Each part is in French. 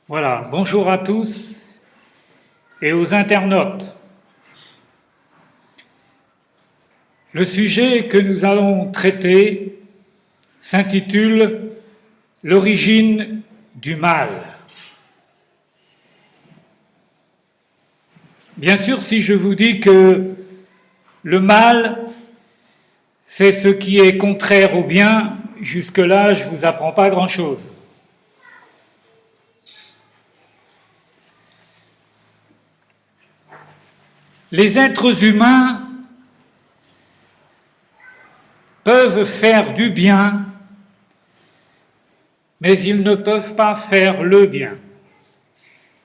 Voilà, bonjour à tous et aux internautes. Le sujet que nous allons traiter s'intitule « L'origine du mal ». Bien sûr, si je vous dis que le mal, c'est ce qui est contraire au bien, jusque-là, je ne vous apprends pas grand-chose. Les êtres humains peuvent faire du bien, mais ils ne peuvent pas faire le bien.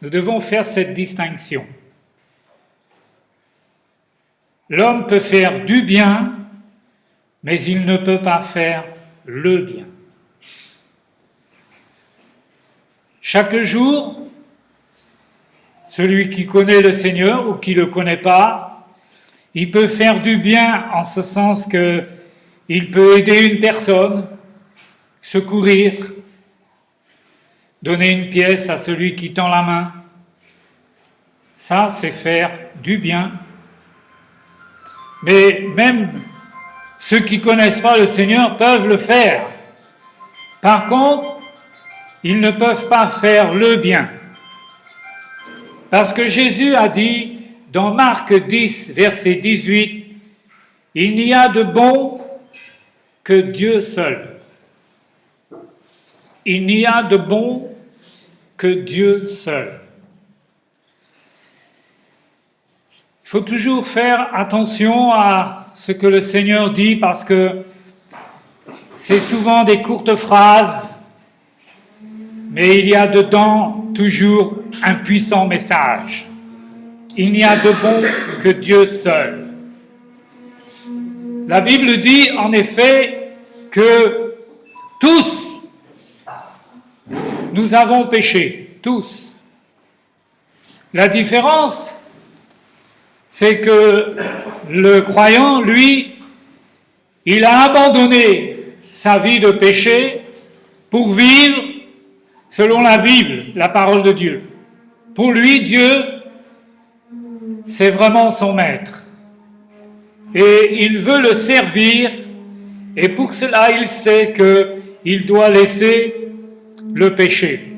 Nous devons faire cette distinction. L'homme peut faire du bien, mais il ne peut pas faire le bien. Chaque jour, celui qui connaît le Seigneur ou qui ne le connaît pas, il peut faire du bien en ce sens qu'il peut aider une personne, secourir, donner une pièce à celui qui tend la main. Ça, c'est faire du bien. Mais même ceux qui ne connaissent pas le Seigneur peuvent le faire. Par contre, ils ne peuvent pas faire le bien. Parce que Jésus a dit dans Marc 10, verset 18, « Il n'y a de bon que Dieu seul. » Il n'y a de bon que Dieu seul. Il faut toujours faire attention à ce que le Seigneur dit parce que c'est souvent des courtes phrases, mais il y a dedans toujours un puissant message. Il n'y a de bon que Dieu seul. La Bible dit en effet que tous, nous avons péché, tous. La différence, c'est que le croyant, lui, il a abandonné sa vie de péché pour vivre selon la Bible, la parole de Dieu. Pour lui, Dieu, c'est vraiment son maître. Et il veut le servir, et pour cela, il sait qu'il doit laisser le péché.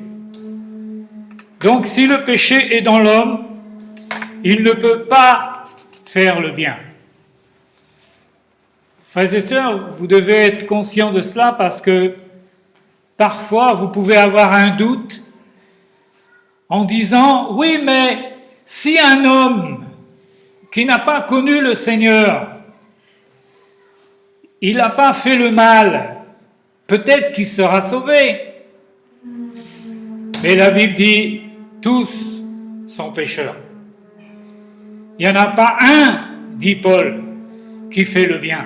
Donc, si le péché est dans l'homme, il ne peut pas faire le bien. Frères et sœurs, vous devez être conscients de cela parce que parfois, vous pouvez avoir un doute en disant « Oui, mais si un homme qui n'a pas connu le Seigneur, il n'a pas fait le mal, peut-être qu'il sera sauvé. » Mais la Bible dit « Tous sont pécheurs. » Il n'y en a pas un, dit Paul, qui fait le bien.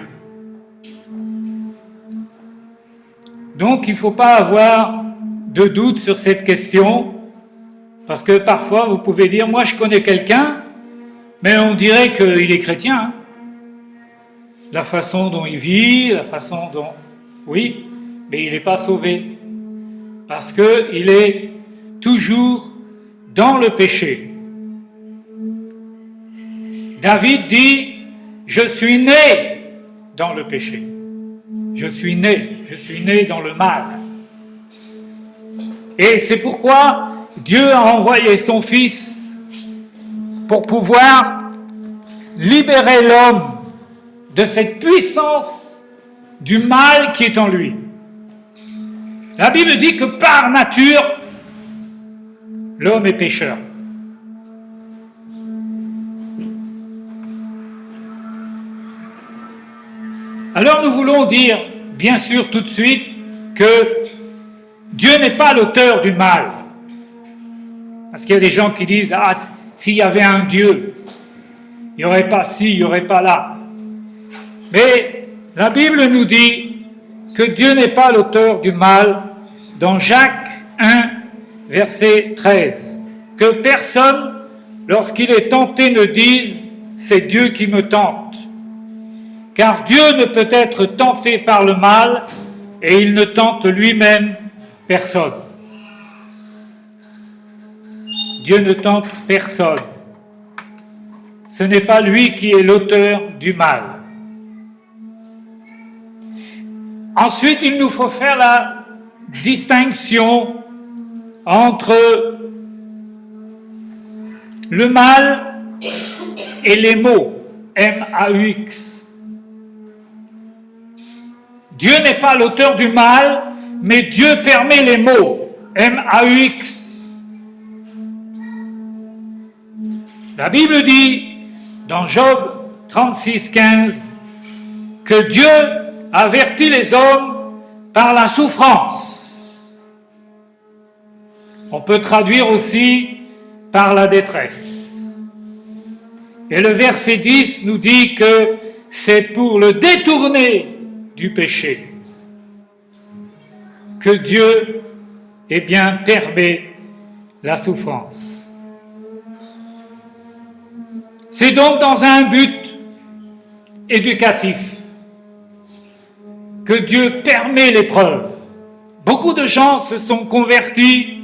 Donc, il ne faut pas avoir de doute sur cette question, parce que parfois, vous pouvez dire, moi, je connais quelqu'un, mais on dirait qu'il est chrétien. Hein. La façon dont il vit, la façon dont... Oui, mais il n'est pas sauvé, parce qu'il est toujours dans le péché. David dit, je suis né dans le péché. Je suis né dans le mal. Et c'est pourquoi Dieu a envoyé son Fils pour pouvoir libérer l'homme de cette puissance du mal qui est en lui. La Bible dit que par nature, l'homme est pécheur. Alors nous voulons dire, bien sûr, tout de suite, que Dieu n'est pas l'auteur du mal. Parce qu'il y a des gens qui disent, ah, s'il y avait un Dieu, il n'y aurait pas ci, il n'y aurait pas là. Mais la Bible nous dit que Dieu n'est pas l'auteur du mal dans Jacques 1, verset 13. Que personne, lorsqu'il est tenté, ne dise, c'est Dieu qui me tente. Car Dieu ne peut être tenté par le mal et il ne tente lui-même personne. Dieu ne tente personne. Ce n'est pas lui qui est l'auteur du mal. Ensuite, il nous faut faire la distinction entre le mal et les maux, M-A-U-X. Dieu n'est pas l'auteur du mal, mais Dieu permet les maux, M-A-U-X. La Bible dit, dans Job 36,15, que Dieu avertit les hommes par la souffrance. On peut traduire aussi par la détresse. Et le verset 10 nous dit que c'est pour le détourner du péché que Dieu, permet la souffrance. C'est donc dans un but éducatif que Dieu permet l'épreuve. Beaucoup de gens se sont convertis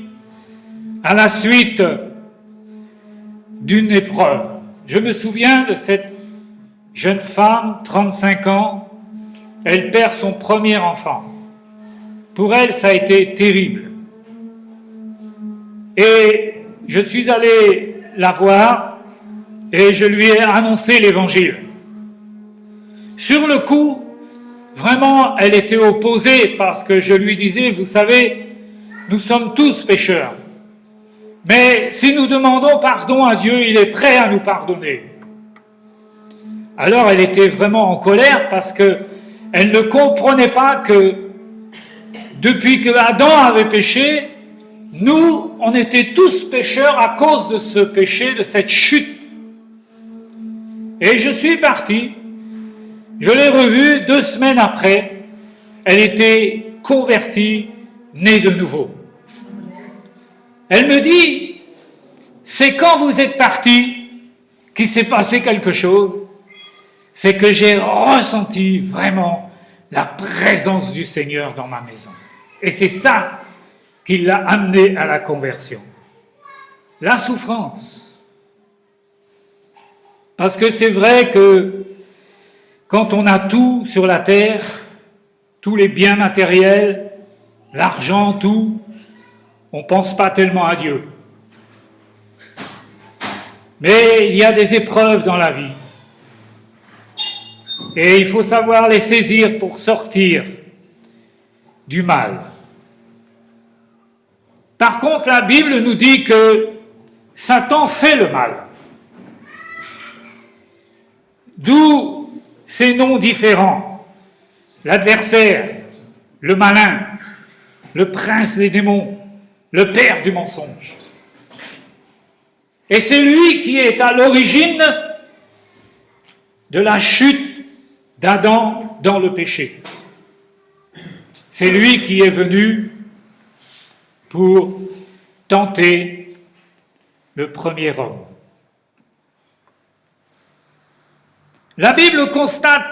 à la suite d'une épreuve. Je me souviens de cette jeune femme, 35 ans, elle perd son premier enfant. Pour elle, ça a été terrible. Et je suis allé la voir et je lui ai annoncé l'évangile. Sur le coup, vraiment, elle était opposée parce que je lui disais, vous savez, nous sommes tous pécheurs. Mais si nous demandons pardon à Dieu, il est prêt à nous pardonner. Alors elle était vraiment en colère parce qu'elle ne comprenait pas que depuis que Adam avait péché, nous, on était tous pécheurs à cause de ce péché, de cette chute. Et je suis parti, je l'ai revue 2 semaines après, elle était convertie, née de nouveau. Elle me dit, c'est quand vous êtes parti qu'il s'est passé quelque chose, c'est que j'ai ressenti vraiment la présence du Seigneur dans ma maison. Et c'est ça qui l'a amené à la conversion. La souffrance. Parce que c'est vrai que quand on a tout sur la terre, tous les biens matériels, l'argent, tout, on ne pense pas tellement à Dieu. Mais il y a des épreuves dans la vie. Et il faut savoir les saisir pour sortir du mal. Par contre, la Bible nous dit que Satan fait le mal. D'où ces noms différents. L'adversaire, le malin, le prince des démons, le père du mensonge. Et c'est lui qui est à l'origine de la chute d'Adam dans le péché. C'est lui qui est venu pour tenter le premier homme. La Bible constate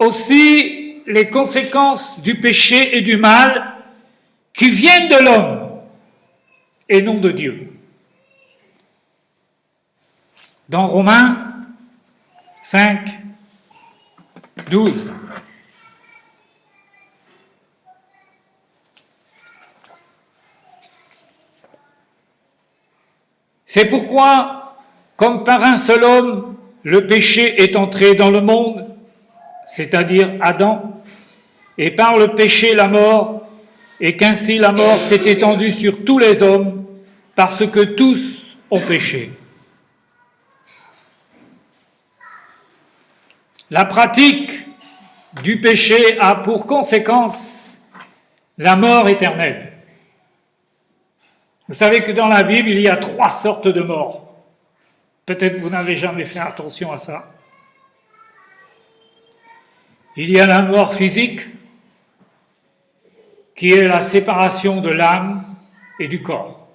aussi les conséquences du péché et du mal qui viennent de l'homme et non de Dieu. Dans Romains 5, 12. C'est pourquoi, comme par un seul homme, le péché est entré dans le monde, c'est-à-dire Adam, et par le péché la mort, et qu'ainsi la mort s'est étendue sur tous les hommes, parce que tous ont péché. La pratique du péché a pour conséquence la mort éternelle. Vous savez que dans la Bible, il y a 3 sortes de morts. Peut-être vous n'avez jamais fait attention à ça. Il y a la mort physique, qui est la séparation de l'âme et du corps.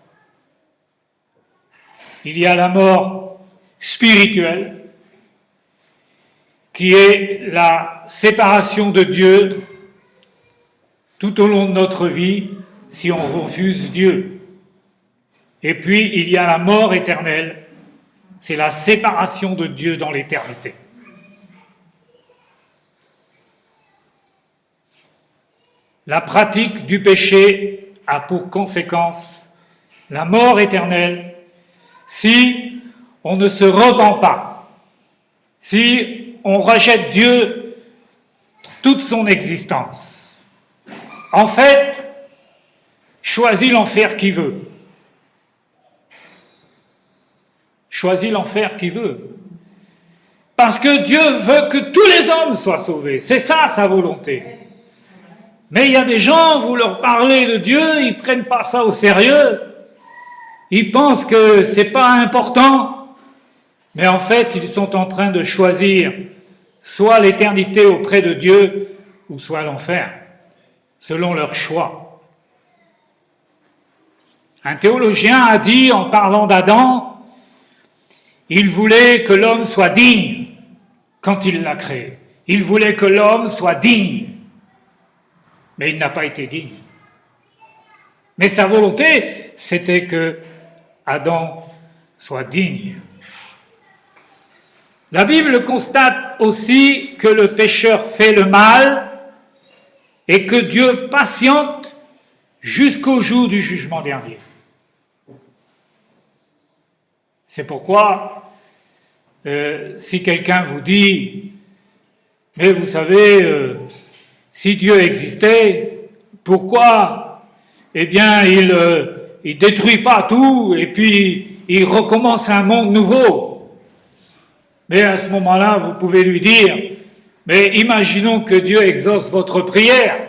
Il y a la mort spirituelle, qui est la séparation de Dieu tout au long de notre vie si on refuse Dieu. Et puis, il y a la mort éternelle, c'est la séparation de Dieu dans l'éternité. La pratique du péché a pour conséquence la mort éternelle si on ne se repent pas, si on rejette Dieu toute son existence. En fait, choisit l'enfer qui veut. Choisit l'enfer qui veut. Parce que Dieu veut que tous les hommes soient sauvés. C'est ça sa volonté. Mais il y a des gens, vous leur parlez de Dieu, ils ne prennent pas ça au sérieux. Ils pensent que c'est pas important. Mais en fait, ils sont en train de choisir soit l'éternité auprès de Dieu, ou soit l'enfer, selon leur choix. Un théologien a dit, en parlant d'Adam, il voulait que l'homme soit digne quand il l'a créé. Il voulait que l'homme soit digne. Mais il n'a pas été digne. Mais sa volonté, c'était que Adam soit digne. La Bible constate aussi que le pécheur fait le mal et que Dieu patiente jusqu'au jour du jugement dernier. C'est pourquoi, si quelqu'un vous dit « Mais vous savez, si Dieu existait, pourquoi eh bien, il détruit pas tout et puis il recommence un monde nouveau ?» Mais à ce moment-là, vous pouvez lui dire « Mais imaginons que Dieu exauce votre prière.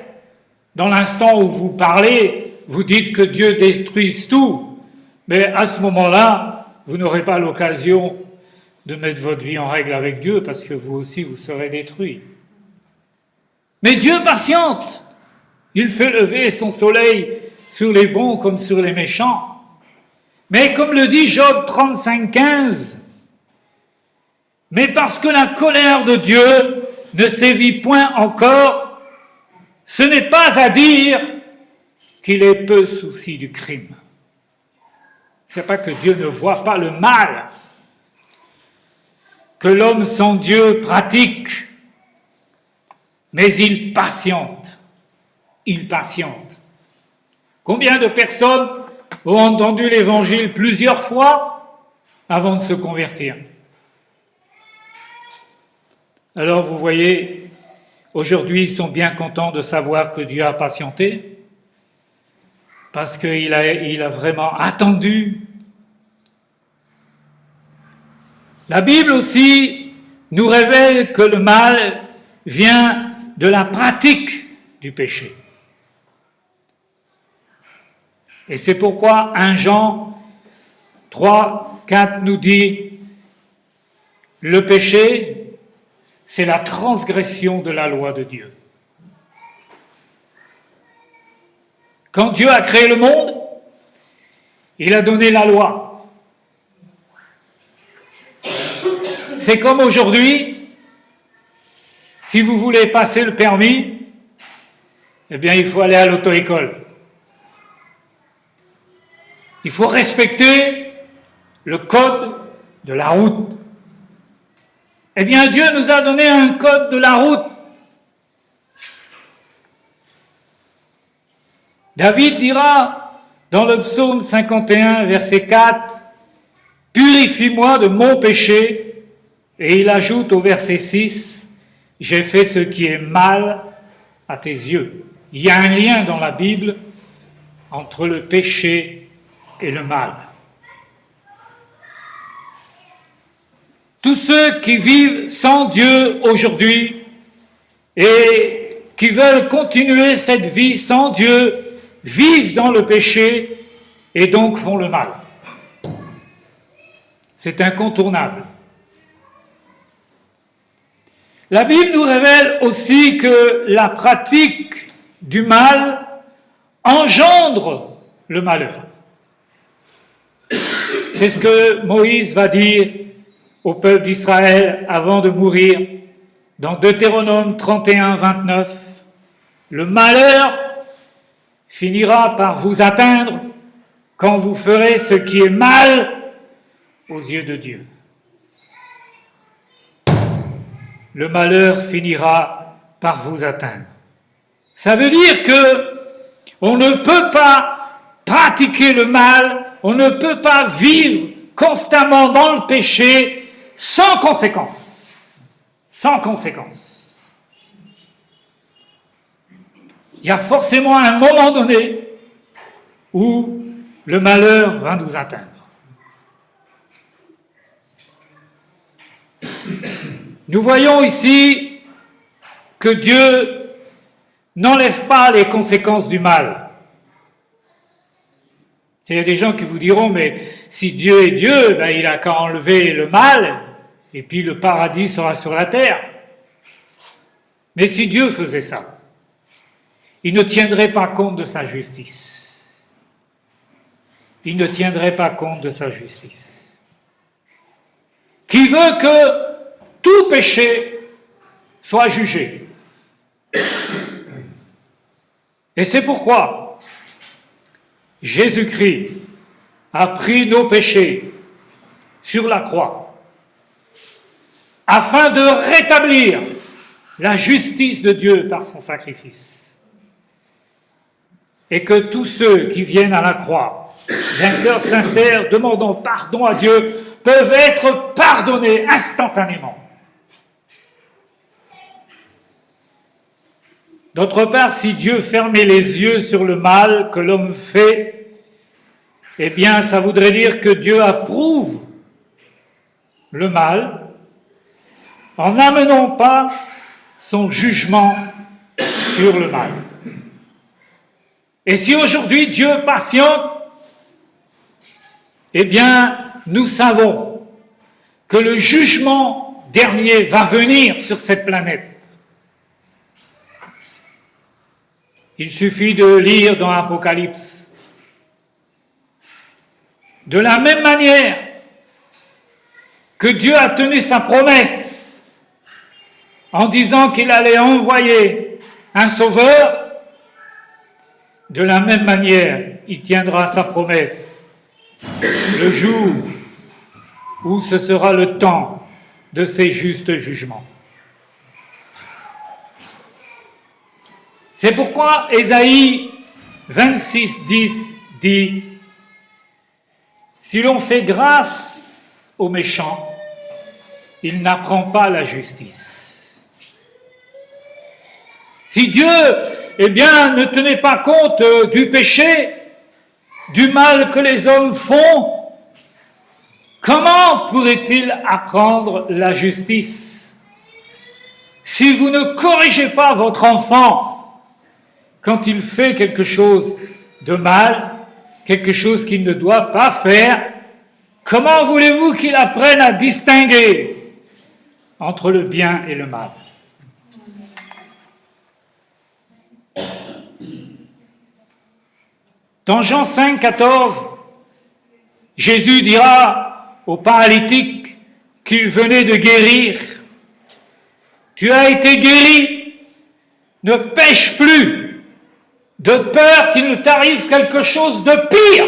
Dans l'instant où vous parlez, vous dites que Dieu détruise tout. Mais à ce moment-là, vous n'aurez pas l'occasion de mettre votre vie en règle avec Dieu parce que vous aussi, vous serez détruits. Mais Dieu patiente. Il fait lever son soleil sur les bons comme sur les méchants. Mais comme le dit Job 35,15, mais parce que la colère de Dieu ne sévit point encore, ce n'est pas à dire qu'il ait peu souci du crime. C'est pas que Dieu ne voit pas le mal que l'homme sans Dieu pratique, mais il patiente. Il patiente. Combien de personnes ont entendu l'évangile plusieurs fois avant de se convertir? Alors vous voyez, aujourd'hui ils sont bien contents de savoir que Dieu a patienté, parce qu'il a vraiment attendu. La Bible aussi nous révèle que le mal vient de la pratique du péché. Et c'est pourquoi 1 Jean 3, 4 nous dit « Le péché, c'est la transgression de la loi de Dieu. » Quand Dieu a créé le monde, il a donné la loi. C'est comme aujourd'hui, si vous voulez passer le permis, eh bien il faut aller à l'auto-école. Il faut respecter le code de la route. Eh bien Dieu nous a donné un code de la route. David dira dans le psaume 51, verset 4, « Purifie-moi de mon péché », et il ajoute au verset 6, « J'ai fait ce qui est mal à tes yeux ». Il y a un lien dans la Bible entre le péché et le mal. Tous ceux qui vivent sans Dieu aujourd'hui et qui veulent continuer cette vie sans Dieu vivent dans le péché et donc font le mal. C'est incontournable. La Bible nous révèle aussi que la pratique du mal engendre le malheur. C'est ce que Moïse va dire au peuple d'Israël avant de mourir dans Deutéronome 31, 29. Le malheur finira par vous atteindre quand vous ferez ce qui est mal aux yeux de Dieu. Le malheur finira par vous atteindre. Ça veut dire que on ne peut pas pratiquer le mal, on ne peut pas vivre constamment dans le péché sans conséquence. Sans conséquence. Il y a forcément un moment donné où le malheur va nous atteindre. Nous voyons ici que Dieu n'enlève pas les conséquences du mal. Il y a des gens qui vous diront, mais si Dieu est Dieu, ben il n'a qu'à enlever le mal, et puis le paradis sera sur la terre. Mais si Dieu faisait ça, il ne tiendrait pas compte de sa justice. Il ne tiendrait pas compte de sa justice. Qui veut que tout péché soit jugé. Et c'est pourquoi Jésus-Christ a pris nos péchés sur la croix afin de rétablir la justice de Dieu par son sacrifice. Et que tous ceux qui viennent à la croix d'un cœur sincère, demandant pardon à Dieu, peuvent être pardonnés instantanément. D'autre part, si Dieu fermait les yeux sur le mal que l'homme fait, eh bien, ça voudrait dire que Dieu approuve le mal en n'amenant pas son jugement sur le mal. Et si aujourd'hui Dieu patiente, eh bien, nous savons que le jugement dernier va venir sur cette planète. Il suffit de lire dans l'Apocalypse. De la même manière que Dieu a tenu sa promesse en disant qu'il allait envoyer un sauveur, de la même manière, il tiendra sa promesse le jour où ce sera le temps de ses justes jugements. C'est pourquoi Ésaïe 26:10 dit « Si l'on fait grâce aux méchants, il n'apprend pas la justice. » Si Dieu, ne tenait pas compte du péché, du mal que les hommes font, comment pourrait-il apprendre la justice? Si vous ne corrigez pas votre enfant quand il fait quelque chose de mal, quelque chose qu'il ne doit pas faire, comment voulez-vous qu'il apprenne à distinguer entre le bien et le mal? Dans Jean 5, 14, Jésus dira au paralytique qu'il venait de guérir, « Tu as été guéri, ne pêche plus, de peur qu'il ne t'arrive quelque chose de pire. »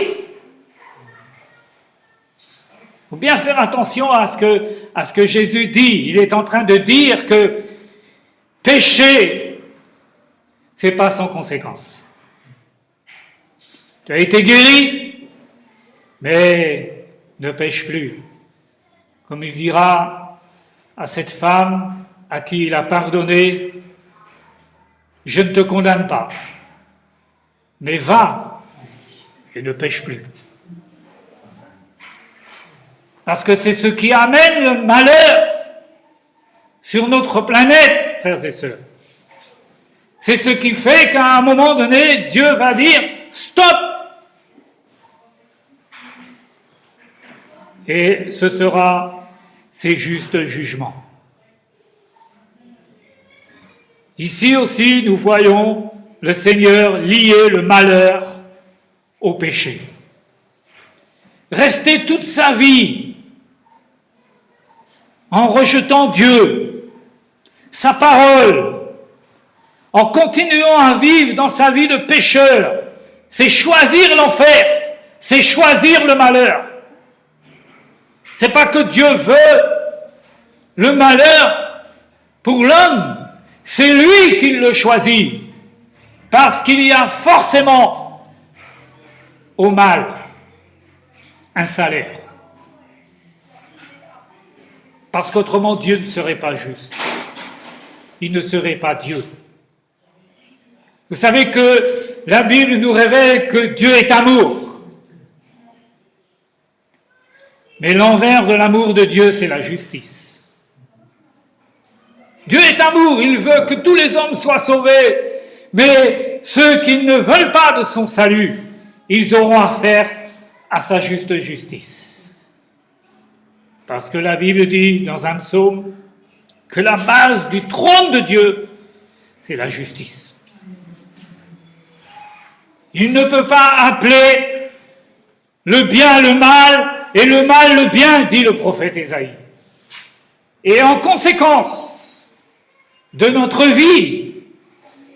Il faut bien faire attention à ce que Jésus dit. Il est en train de dire que pécher, c'est pas sans conséquence. Tu as été guéri, mais ne pêche plus. Comme il dira à cette femme à qui il a pardonné, je ne te condamne pas, mais va et ne pêche plus. Parce que c'est ce qui amène le malheur sur notre planète, frères et sœurs. C'est ce qui fait qu'à un moment donné, Dieu va dire « Stop !» Et ce sera ses justes jugements. Ici aussi, nous voyons le Seigneur lier le malheur au péché. Rester toute sa vie en rejetant Dieu, sa parole, en continuant à vivre dans sa vie de pécheur, c'est choisir l'enfer, c'est choisir le malheur. C'est pas que Dieu veut le malheur pour l'homme, c'est lui qui le choisit, parce qu'il y a forcément au mal un salaire. Parce qu'autrement Dieu ne serait pas juste. Il ne serait pas Dieu. Vous savez que la Bible nous révèle que Dieu est amour. Mais l'envers de l'amour de Dieu, c'est la justice. Dieu est amour, il veut que tous les hommes soient sauvés, mais ceux qui ne veulent pas de son salut, ils auront affaire à sa juste justice. Parce que la Bible dit dans un psaume que la base du trône de Dieu, c'est la justice. Il ne peut pas appeler le bien le mal et le mal le bien, dit le prophète Ésaïe. Et en conséquence de notre vie,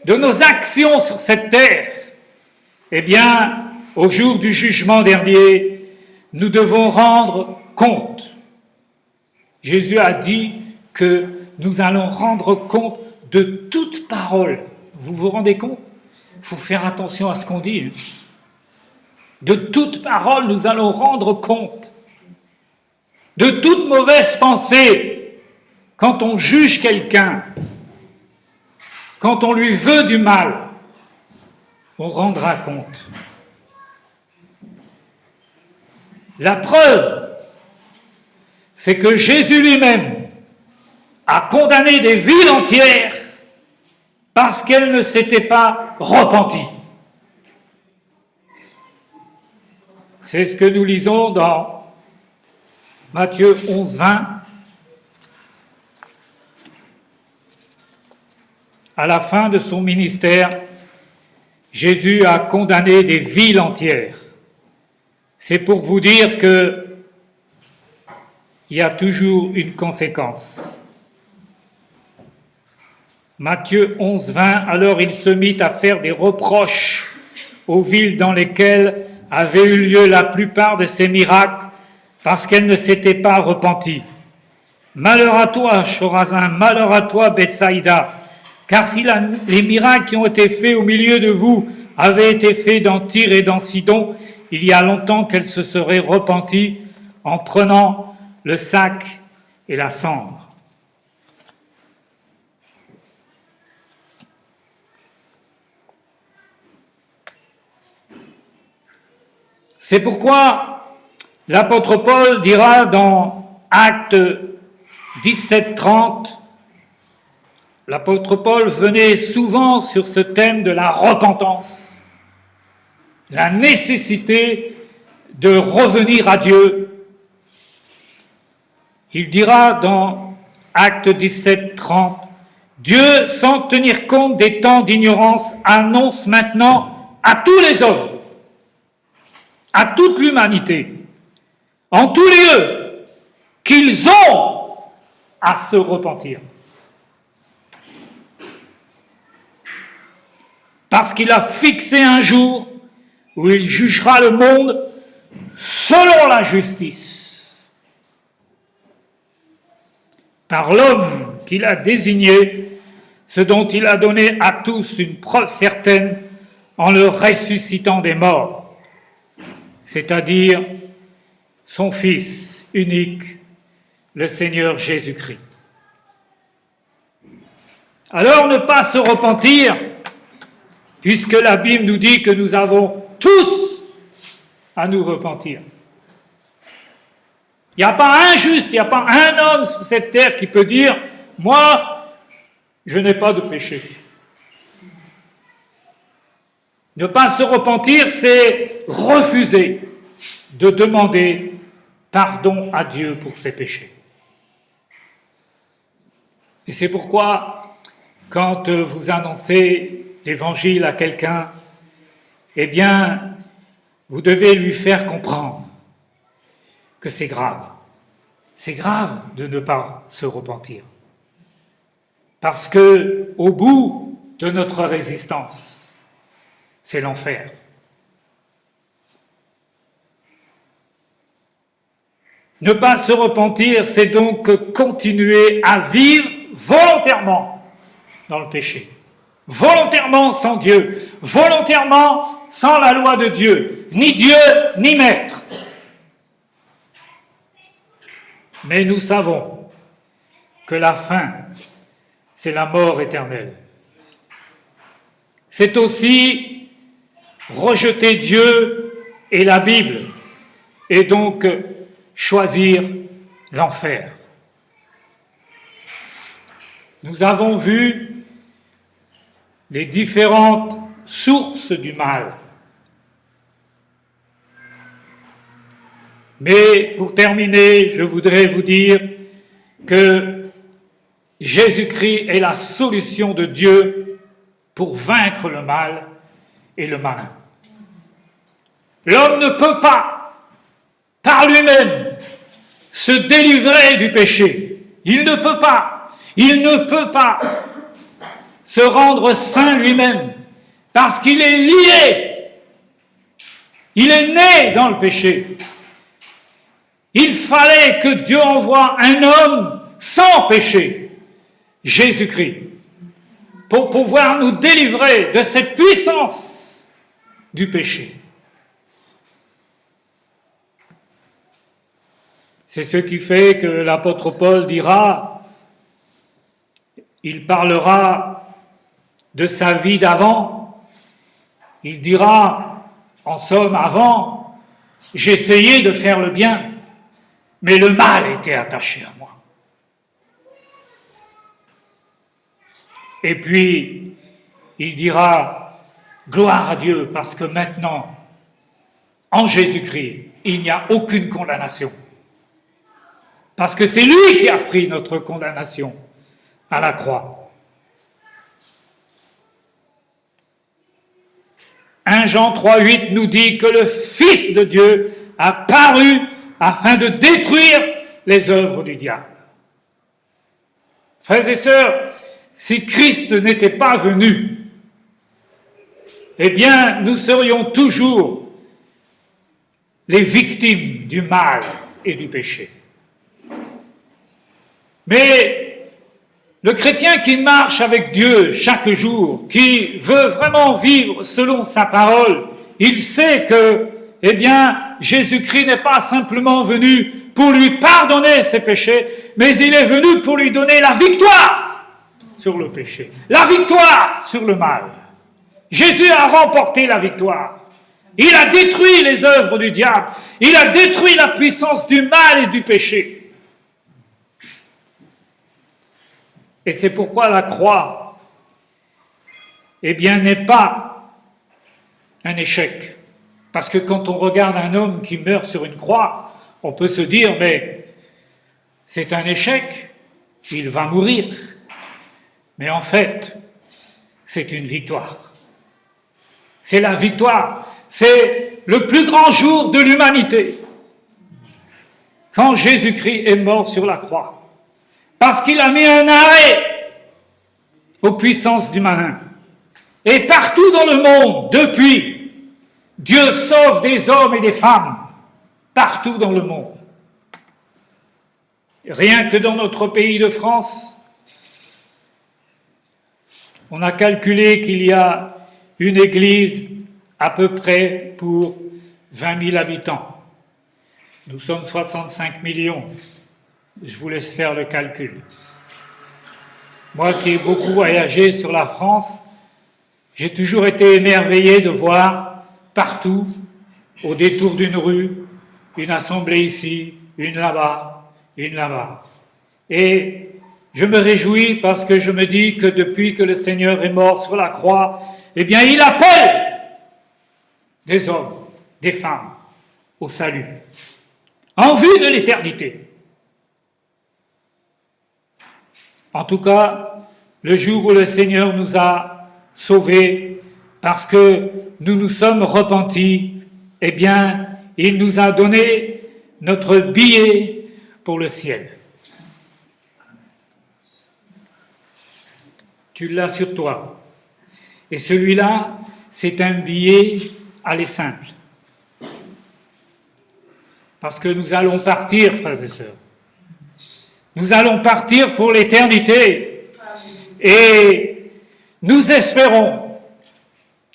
de nos actions sur cette terre, eh bien, au jour du jugement dernier, nous devons rendre compte. Jésus a dit que nous allons rendre compte de toute parole. Vous vous rendez compte ? Il faut faire attention à ce qu'on dit. De toute parole, nous allons rendre compte. De toute mauvaise pensée, quand on juge quelqu'un, quand on lui veut du mal, on rendra compte. La preuve, c'est que Jésus lui-même a condamné des villes entières parce qu'elles ne s'étaient pas repenties. C'est ce que nous lisons dans Matthieu 11, 20. À la fin de son ministère, Jésus a condamné des villes entières. C'est pour vous dire que il y a toujours une conséquence. Matthieu 11, 20, alors il se mit à faire des reproches aux villes dans lesquelles avaient eu lieu la plupart de ces miracles, parce qu'elles ne s'étaient pas repenties. Malheur à toi, Chorazin, malheur à toi, Bethsaïda, car si les miracles qui ont été faits au milieu de vous avaient été faits dans Tyr et dans Sidon, il y a longtemps qu'elles se seraient repenties en prenant le sac et la cendre. C'est pourquoi l'apôtre Paul dira dans Actes 17-30, l'apôtre Paul venait souvent sur ce thème de la repentance, la nécessité de revenir à Dieu. Il dira dans Actes 17-30, Dieu, sans tenir compte des temps d'ignorance, annonce maintenant à tous les hommes, à toute l'humanité, en tous lieux, qu'ils ont à se repentir. Parce qu'il a fixé un jour où il jugera le monde selon la justice, par l'homme qu'il a désigné, ce dont il a donné à tous une preuve certaine en le ressuscitant des morts, c'est-à-dire son Fils unique, le Seigneur Jésus-Christ. Alors ne pas se repentir, puisque la Bible nous dit que nous avons tous à nous repentir. Il n'y a pas un juste, il n'y a pas un homme sur cette terre qui peut dire « Moi, je n'ai pas de péché ». Ne pas se repentir, c'est refuser de demander pardon à Dieu pour ses péchés. Et c'est pourquoi, quand vous annoncez l'évangile à quelqu'un, eh bien, vous devez lui faire comprendre que c'est grave. C'est grave de ne pas se repentir. Parce que, au bout de notre résistance, c'est l'enfer. Ne pas se repentir, c'est donc continuer à vivre volontairement dans le péché. Volontairement sans Dieu, volontairement sans la loi de Dieu, ni Dieu ni maître. Mais nous savons que la fin, c'est la mort éternelle. C'est aussi rejeter Dieu et la Bible, et donc choisir l'enfer. Nous avons vu les différentes sources du mal. Mais pour terminer, je voudrais vous dire que Jésus-Christ est la solution de Dieu pour vaincre le mal et le malin. L'homme ne peut pas, par lui-même, se délivrer du péché. Il ne peut pas se rendre saint lui-même, parce qu'il est lié, il est né dans le péché. Il fallait que Dieu envoie un homme sans péché, Jésus-Christ, pour pouvoir nous délivrer de cette puissance du péché. C'est ce qui fait que l'apôtre Paul dira, il parlera de sa vie d'avant, il dira, en somme, avant, j'essayais de faire le bien, mais le mal était attaché à moi. Et puis, il dira, gloire à Dieu, parce que maintenant, en Jésus-Christ, il n'y a aucune condamnation. Parce que c'est lui qui a pris notre condamnation à la croix. 1 Jean 3,8 nous dit que le Fils de Dieu a paru afin de détruire les œuvres du diable. Frères et sœurs, si Christ n'était pas venu, eh bien, nous serions toujours les victimes du mal et du péché. Mais le chrétien qui marche avec Dieu chaque jour, qui veut vraiment vivre selon sa parole, il sait que, eh bien, Jésus-Christ n'est pas simplement venu pour lui pardonner ses péchés, mais il est venu pour lui donner la victoire sur le péché, la victoire sur le mal. Jésus a remporté la victoire. Il a détruit les œuvres du diable. Il a détruit la puissance du mal et du péché. Et c'est pourquoi la croix, eh bien, n'est pas un échec. Parce que quand on regarde un homme qui meurt sur une croix, on peut se dire, mais c'est un échec, il va mourir. Mais en fait, c'est une victoire. C'est la victoire. C'est le plus grand jour de l'humanité. Quand Jésus-Christ est mort sur la croix. Parce qu'il a mis un arrêt aux puissances du malin. Et partout dans le monde, depuis, Dieu sauve des hommes et des femmes, partout dans le monde. Rien que dans notre pays de France, on a calculé qu'il y a une église à peu près pour 20 000 habitants. Nous sommes 65 millions. Je vous laisse faire le calcul. Moi qui ai beaucoup voyagé sur la France, j'ai toujours été émerveillé de voir partout, au détour d'une rue, une assemblée ici, une là-bas, une là-bas. Et je me réjouis parce que je me dis que depuis que le Seigneur est mort sur la croix, eh bien il appelle des hommes, des femmes au salut, en vue de l'éternité. En tout cas, le jour où le Seigneur nous a sauvés, parce que nous nous sommes repentis, eh bien, il nous a donné notre billet pour le ciel. Tu l'as sur toi. Et celui-là, c'est un billet aller simple. Parce que nous allons partir, frères et sœurs. Nous allons partir pour l'éternité. Et nous espérons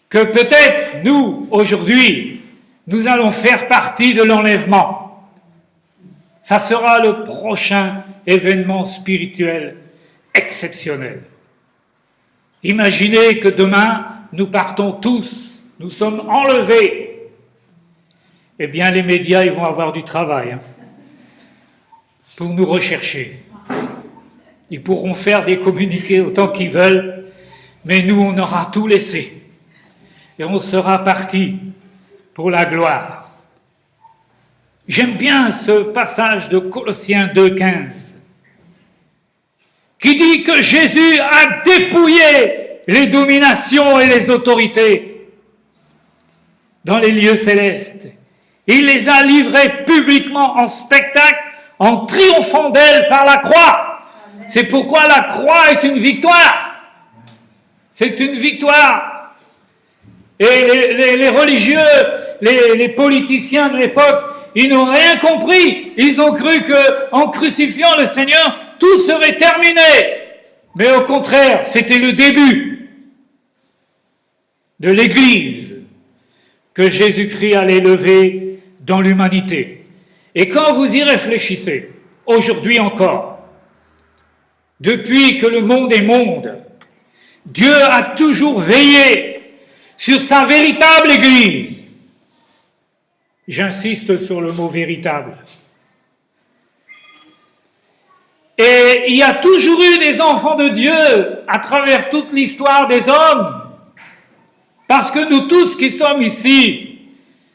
que peut-être nous, aujourd'hui, nous allons faire partie de l'enlèvement. Ça sera le prochain événement spirituel exceptionnel. Imaginez que demain, nous partons tous, nous sommes enlevés. Eh bien, les médias, ils vont avoir du travail pour nous rechercher. Ils pourront faire des communiqués autant qu'ils veulent, mais nous, on aura tout laissé. Et on sera partis pour la gloire. J'aime bien ce passage de Colossiens 2,15 qui dit que Jésus a dépouillé les dominations et les autorités dans les lieux célestes. Il les a livrées publiquement en spectacle en triomphant d'elles par la croix. C'est pourquoi la croix est une victoire. C'est une victoire. Et les religieux, les politiciens de l'époque, ils n'ont rien compris. Ils ont cru qu'en crucifiant le Seigneur, tout serait terminé. Mais au contraire, c'était le début de l'Église que Jésus-Christ allait lever dans l'humanité. Et quand vous y réfléchissez, aujourd'hui encore, depuis que le monde est monde, Dieu a toujours veillé sur sa véritable Église. J'insiste sur le mot véritable. Et il y a toujours eu des enfants de Dieu à travers toute l'histoire des hommes. Parce que nous tous qui sommes ici,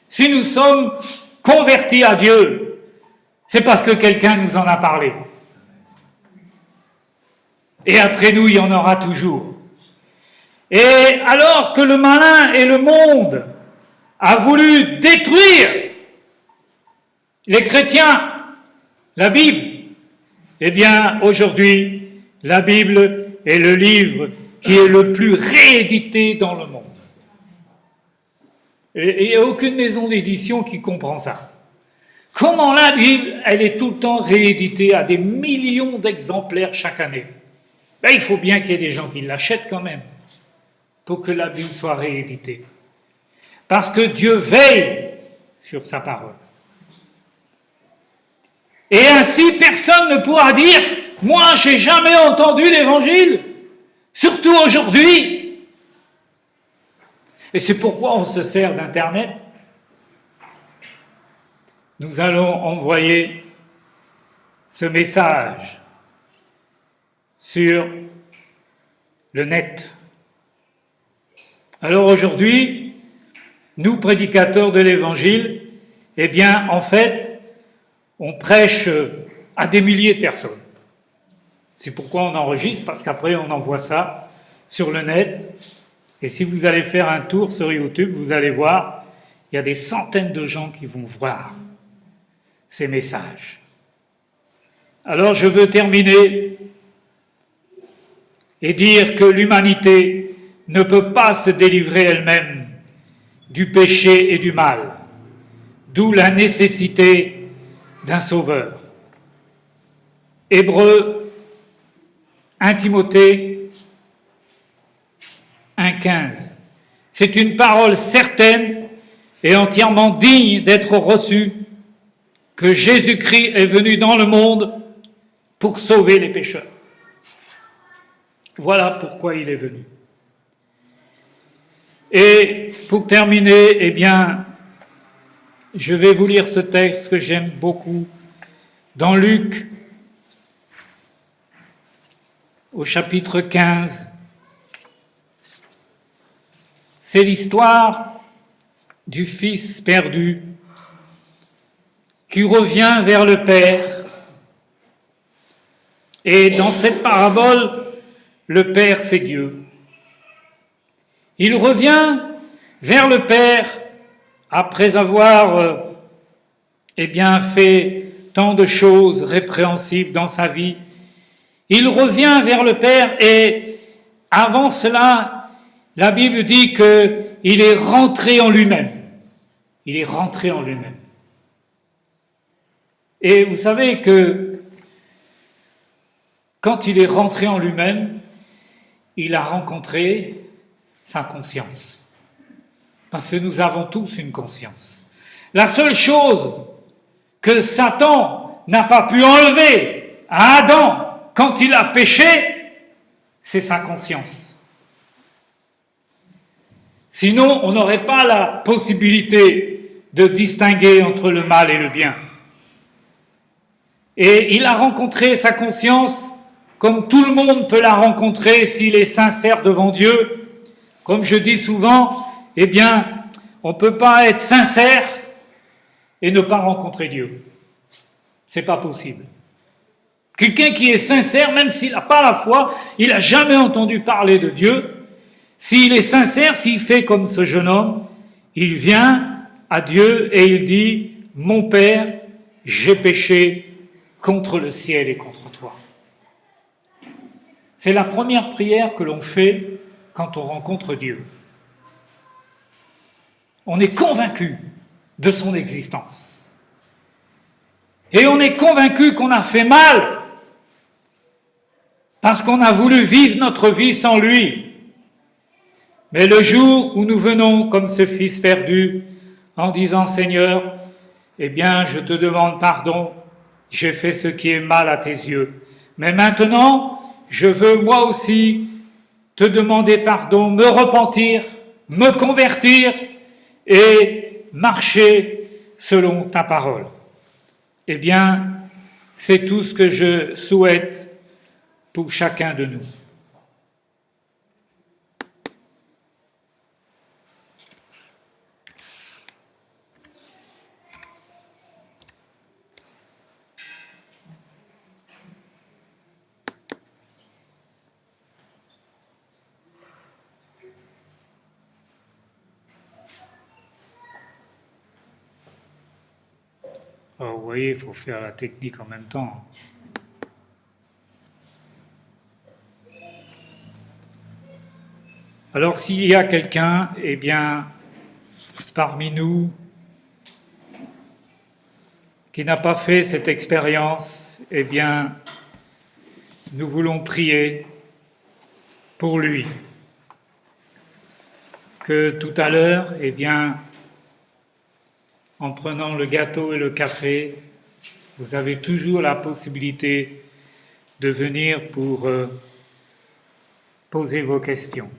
si nous sommes convertis à Dieu, c'est parce que quelqu'un nous en a parlé. Et après nous, il y en aura toujours. Et alors que le malin et le monde a voulu détruire les chrétiens, la Bible, eh bien aujourd'hui, la Bible est le livre qui est le plus réédité dans le monde. Et il n'y a aucune maison d'édition qui comprend ça. Comment la Bible, elle est tout le temps rééditée à des millions d'exemplaires chaque année? Ben, il faut bien qu'il y ait des gens qui l'achètent quand même, pour que la Bible soit rééditée. Parce que Dieu veille sur sa parole. Et ainsi, personne ne pourra dire « Moi, j'ai jamais entendu l'Évangile, surtout aujourd'hui ». Et c'est pourquoi on se sert d'Internet. Nous allons envoyer ce message sur le net. Alors aujourd'hui, nous, prédicateurs de l'Évangile, eh bien, en fait, on prêche à des milliers de personnes. C'est pourquoi on enregistre, parce qu'après, on envoie ça sur le net. Et si vous allez faire un tour sur YouTube, vous allez voir, il y a des centaines de gens qui vont voir ces messages. Alors, je veux terminer et dire que l'humanité ne peut pas se délivrer elle-même du péché et du mal, d'où la nécessité d'un sauveur. Hébreux 1 Timothée 1,15. C'est une parole certaine et entièrement digne d'être reçue que Jésus-Christ est venu dans le monde pour sauver les pécheurs. Voilà pourquoi il est venu. Et pour terminer, eh bien, je vais vous lire ce texte que j'aime beaucoup dans Luc, au chapitre 15. C'est l'histoire du fils perdu qui revient vers le Père. Et dans cette parabole, le Père, c'est Dieu. Il revient vers le Père après avoir fait tant de choses répréhensibles dans sa vie. Il revient vers le Père et avant cela, la Bible dit qu'il est rentré en lui-même. Il est rentré en lui-même. Et vous savez que quand il est rentré en lui-même, il a rencontré sa conscience. Parce que nous avons tous une conscience. La seule chose que Satan n'a pas pu enlever à Adam quand il a péché, c'est sa conscience. Sinon, on n'aurait pas la possibilité de distinguer entre le mal et le bien. Et il a rencontré sa conscience comme tout le monde peut la rencontrer s'il est sincère devant Dieu. Comme je dis souvent, eh bien, on ne peut pas être sincère et ne pas rencontrer Dieu. C'est pas possible. Quelqu'un qui est sincère, même s'il n'a pas la foi, il n'a jamais entendu parler de Dieu, s'il est sincère, s'il fait comme ce jeune homme, il vient à Dieu et il dit « Mon Père, j'ai péché contre le ciel et contre toi. » C'est la première prière que l'on fait quand on rencontre Dieu. On est convaincu de son existence. Et on est convaincu qu'on a fait mal parce qu'on a voulu vivre notre vie sans lui. Mais le jour où nous venons comme ce fils perdu en disant « Seigneur, eh bien, je te demande pardon, j'ai fait ce qui est mal à tes yeux. Mais maintenant, je veux moi aussi te demander pardon, me repentir, me convertir et marcher selon ta parole. » Eh bien, c'est tout ce que je souhaite pour chacun de nous. Alors, vous voyez, il faut faire la technique en même temps. Alors, s'il y a quelqu'un, eh bien, parmi nous, qui n'a pas fait cette expérience, eh bien, nous voulons prier pour lui. Que tout à l'heure, eh bien, en prenant le gâteau et le café, vous avez toujours la possibilité de venir pour poser vos questions.